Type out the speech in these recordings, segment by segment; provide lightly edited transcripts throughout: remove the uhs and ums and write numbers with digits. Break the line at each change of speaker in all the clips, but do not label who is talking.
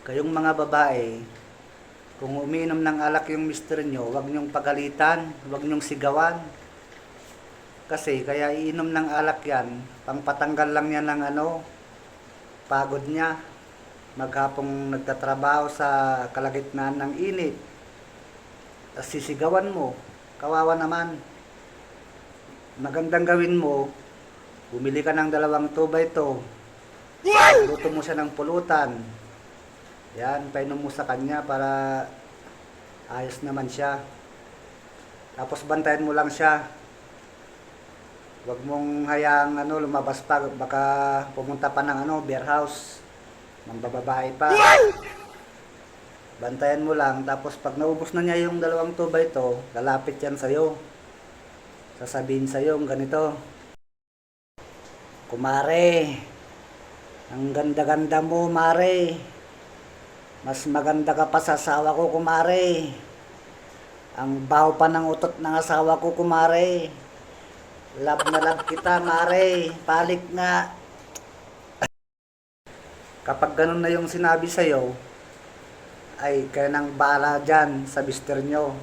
Kayong mga babae, kung umiinom ng alak yung mister nyo, huwag nyong pagalitan, huwag nyong sigawan. Kasi kaya iinom ng alak yan, pangpatanggal lang yan ng pagod niya. Maghapong nagtatrabaho sa kalagitnaan ng init. Tapos sisigawan mo, kawawa naman. Magandang gawin mo, bumili ka ng 2 2x2. Luto mo siya ng pulutan. Yan, painom mo sa kanya para ayos naman siya. Tapos bantayan mo lang siya. Huwag mong hayaang lumabas pa, baka pumunta pa ng beer house. Mambababae pa. Bantayan mo lang, tapos pag naubos na niya yung 2 2x2, lalapit yan sa'yo. Sasabihin sa'yo ganito: "Kumare, ang ganda-ganda mo, mare. Mas maganda ka pa sa asawa ko, kumare. Ang baho pa ng utot ng asawa ko, kumare. Love na love kita, mare. Palik nga." Kapag ganun na yung sinabi sa'yo, ay kaya nang bahala dyan sa mister nyo.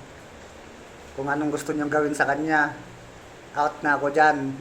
Kung anong gusto nyong gawin sa kanya, out na ako dyan.